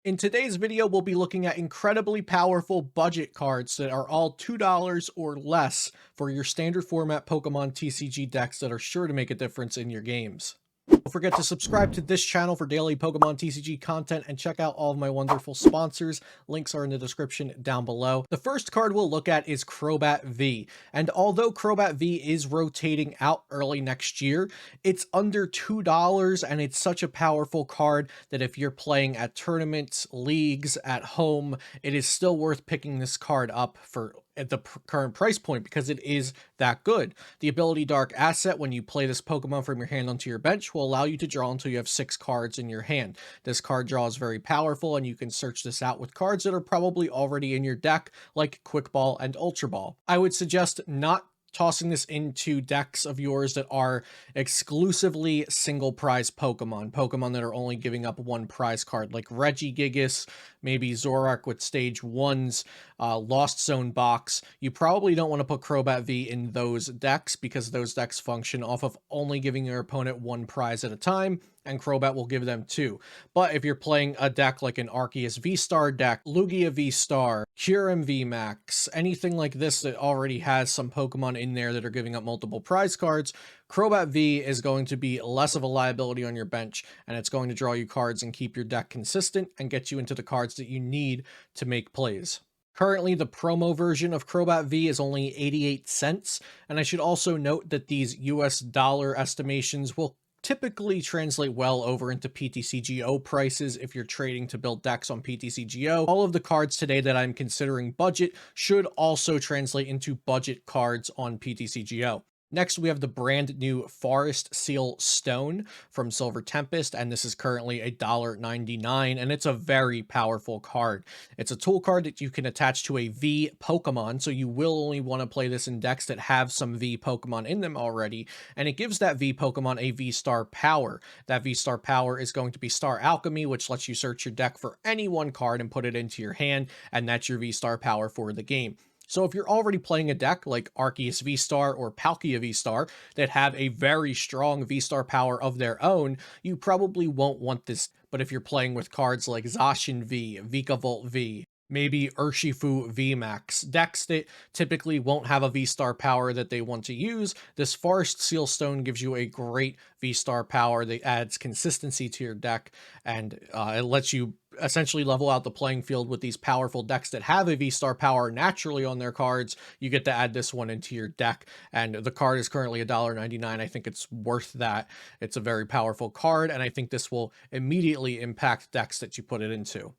In today's video, we'll be looking at incredibly powerful budget cards that are all $2 or less for your standard format Pokemon TCG decks that are sure to make a difference in your games. Don't forget to subscribe to this channel for daily Pokemon TCG content and check out all of my wonderful sponsors. Links are in the description down below. The first card we'll look at is Crobat V. And although Crobat V is rotating out early next year, it's under $2 and it's such a powerful card that if you're playing at tournaments, leagues, at home, it is still worth picking this card up for at the current price point because it is that good. The ability Dark Asset, when you play this Pokemon from your hand onto your bench, will allow you to draw until you have 6 cards in your hand. This card draw is very powerful, and you can search this out with cards that are probably already in your deck, like Quick Ball and Ultra Ball. I would suggest not tossing this into decks of yours that are exclusively single prize Pokemon that are only giving up one prize card, like Regigigas, maybe Zoroark with stage 1's Lost Zone box. You probably don't want to put Crobat V in those decks because those decks function off of only giving your opponent one prize at a time, and Crobat will give them 2. But if you're playing a deck like an Arceus V-Star deck, Lugia V-Star, Kyurem V-Max, anything like this that already has some Pokemon in there that are giving up multiple prize cards, Crobat V is going to be less of a liability on your bench, and it's going to draw you cards and keep your deck consistent and get you into the cards that you need to make plays. Currently, the promo version of Crobat V is only 88 cents, and I should also note that these US dollar estimations will typically translate well over into PTCGO prices if you're trading to build decks on PTCGO. All of the cards today that I'm considering budget should also translate into budget cards on PTCGO. Next, we have the brand new Forest Seal Stone from Silver Tempest, and this is currently $1.99, and it's a very powerful card. It's a tool card that you can attach to a V Pokemon, so you will only want to play this in decks that have some V Pokemon in them already, and it gives that V Pokemon a V-Star power. That V-Star power is going to be Star Alchemy, which lets you search your deck for any one card and put it into your hand, and that's your V-Star power for the game. So if you're already playing a deck like Arceus V-Star or Palkia V-Star that have a very strong V-Star power of their own, you probably won't want this. But if you're playing with cards like Zacian V, Vikavolt V, maybe Urshifu VMAX, decks that typically won't have a V-Star power that they want to use, this Forest Seal Stone gives you a great V-Star power that adds consistency to your deck, and it lets you essentially level out the playing field with these powerful decks that have a V-Star power naturally on their cards. You get to add this one into your deck, and the card is currently $1.99. I think it's worth that. It's a very powerful card, and I think this will immediately impact decks that you put it into.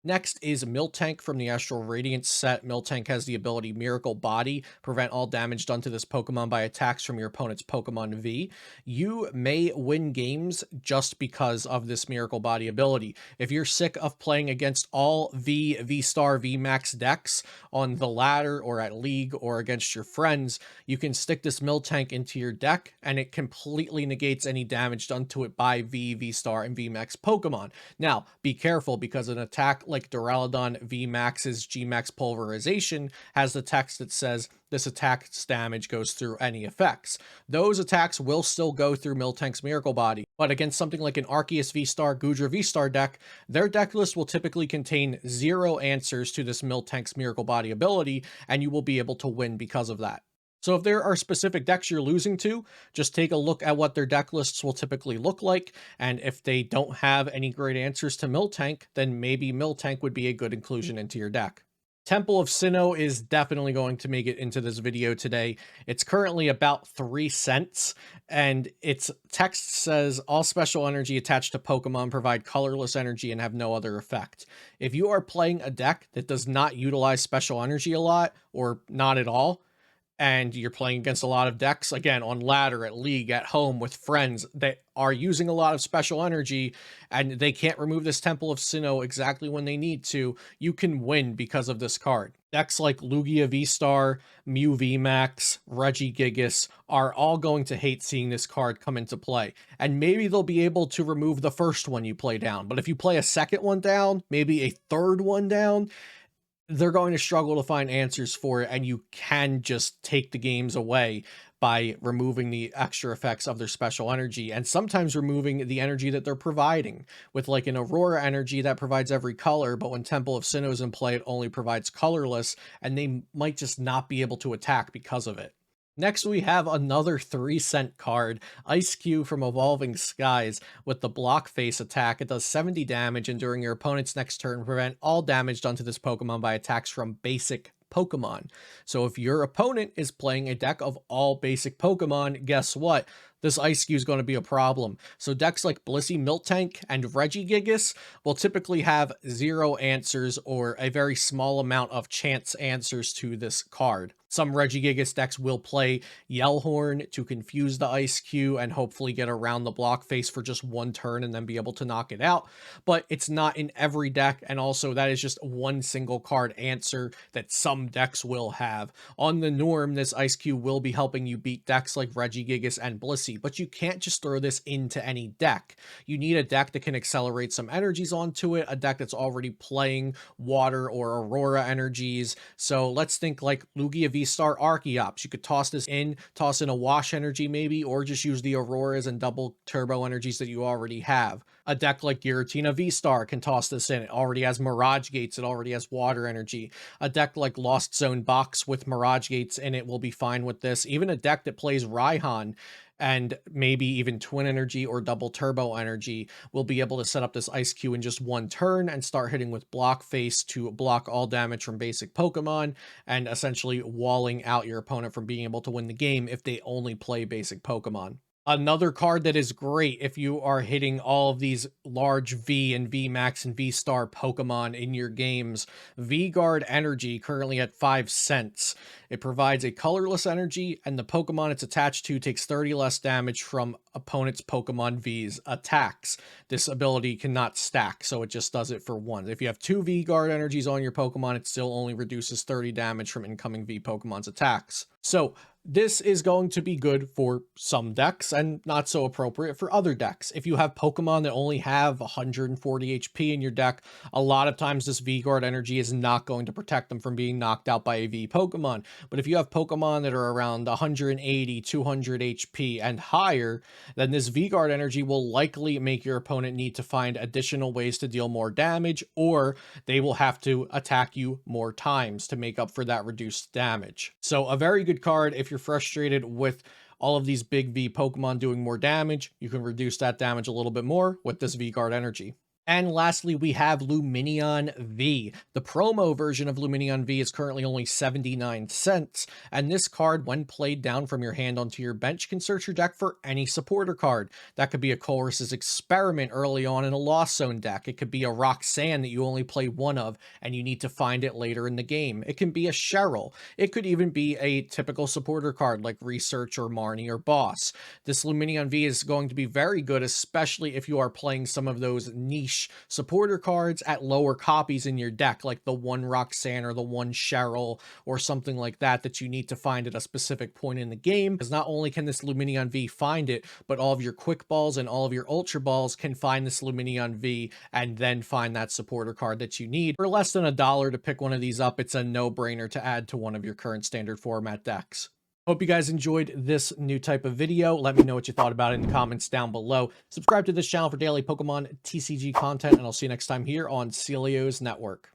Next is Milltank from the Astral Radiance set. Milltank has the ability Miracle Body, prevent all damage done to this Pokemon by attacks from your opponent's Pokemon V. You may win games just because of this Miracle Body ability. If you're sick of playing against all V-Star, V-Max decks on the ladder or at League or against your friends, you can stick this Milltank into your deck and it completely negates any damage done to it by V-Star, and V-Max Pokemon. Now, be careful because an attack like Duraludon VMAX's G-Max Pulverization has the text that says this attack's damage goes through any effects. Those attacks will still go through Milltank's Miracle Body, but against something like an Arceus V-Star, Goodra V-Star deck, their deck list will typically contain 0 answers to this Milltank's Miracle Body ability, and you will be able to win because of that. So if there are specific decks you're losing to, just take a look at what their deck lists will typically look like, and if they don't have any great answers to Milltank, then maybe Milltank would be a good inclusion into your deck. Temple of Sinnoh is definitely going to make it into this video today. It's currently about 3 cents, and its text says, all special energy attached to Pokemon provide colorless energy and have no other effect. If you are playing a deck that does not utilize special energy a lot, or not at all, and you're playing against a lot of decks, again, on ladder, at League, at home, with friends that are using a lot of special energy, and they can't remove this Temple of Sinnoh exactly when they need to, you can win because of this card. Decks like Lugia V-Star, Mew VMAX, Regigigas are all going to hate seeing this card come into play. And maybe they'll be able to remove the first one you play down, but if you play a second one down, maybe a third one down, they're going to struggle to find answers for it, and you can just take the games away by removing the extra effects of their special energy, and sometimes removing the energy that they're providing, with like an Aurora energy that provides every color, but when Temple of Sinnoh is in play, it only provides colorless, and they might just not be able to attack because of it. Next, we have another 3-cent card, Ice Cube from Evolving Skies. With the block face attack, it does 70 damage, and during your opponent's next turn, prevent all damage done to this Pokemon by attacks from basic Pokemon. So if your opponent is playing a deck of all basic Pokemon, guess what? This Ice Cube is going to be a problem. So decks like Blissey Miltank and Regigigas will typically have 0 answers or a very small amount of chance answers to this card. Some Regigigas decks will play Yellhorn to confuse the Ice Cube and hopefully get around the block face for just one turn and then be able to knock it out. But it's not in every deck, and also that is just one single card answer that some decks will have. On the norm, this Ice Cube will be helping you beat decks like Regigigas and Blissey, but you can't just throw this into any deck. You need a deck that can accelerate some energies onto it, a deck that's already playing water or Aurora energies. So let's think like Lugia V-Star Archeops. You could toss this in, toss in a Wash energy maybe, or just use the Auroras and double turbo energies that you already have. A deck like Giratina V-Star can toss this in. It already has Mirage Gates. It already has water energy. A deck like Lost Zone Box with Mirage Gates in it will be fine with this. Even a deck that plays Raihan and maybe even Twin Energy or Double Turbo Energy will be able to set up this Ice Cube in just one turn and start hitting with Block Face to block all damage from basic Pokemon, and essentially walling out your opponent from being able to win the game if they only play basic Pokemon. Another card that is great if you are hitting all of these large V and V Max and V Star Pokemon in your games, V-Guard Energy, currently at 5 cents. It provides a colorless energy, and the Pokemon it's attached to takes 30 less damage from opponent's Pokemon V's attacks. This ability cannot stack, so it just does it for one. If you have 2 V-Guard energies on your Pokemon, it still only reduces 30 damage from incoming V Pokemon's attacks. So this is going to be good for some decks and not so appropriate for other decks. If you have Pokemon that only have 140 HP in your deck, a lot of times this V-Guard energy is not going to protect them from being knocked out by a V Pokemon. But if you have Pokemon that are around 180, 200 HP and higher, then this V-Guard energy will likely make your opponent need to find additional ways to deal more damage, or they will have to attack you more times to make up for that reduced damage. So a very good card if you're frustrated with all of these big V Pokemon doing more damage. You can reduce that damage a little bit more with this V-Guard energy. And lastly, we have Luminion V. The promo version of Luminion V is currently only 79 cents, and this card, when played down from your hand onto your bench, can search your deck for any supporter card. That could be a Colress's Experiment early on in a Lost Zone deck. It could be a Roxanne that you only play one of, and you need to find it later in the game. It can be a Cheryl. It could even be a typical supporter card like Research or Marnie or Boss. This Luminion V is going to be very good, especially if you are playing some of those niche supporter cards at lower copies in your deck, like the one Roxanne or the one Cheryl or something like that that you need to find at a specific point in the game, because not only can this Luminion V find it, but all of your Quick Balls and all of your Ultra Balls can find this Luminion V and then find that supporter card that you need. For less than $1 to pick one of these up, it's a no-brainer to add to one of your current standard format decks. Hope you guys enjoyed this new type of video. Let me know what you thought about it in the comments down below. Subscribe to this channel for daily Pokemon TCG content, and I'll see you next time here on Celio's Network.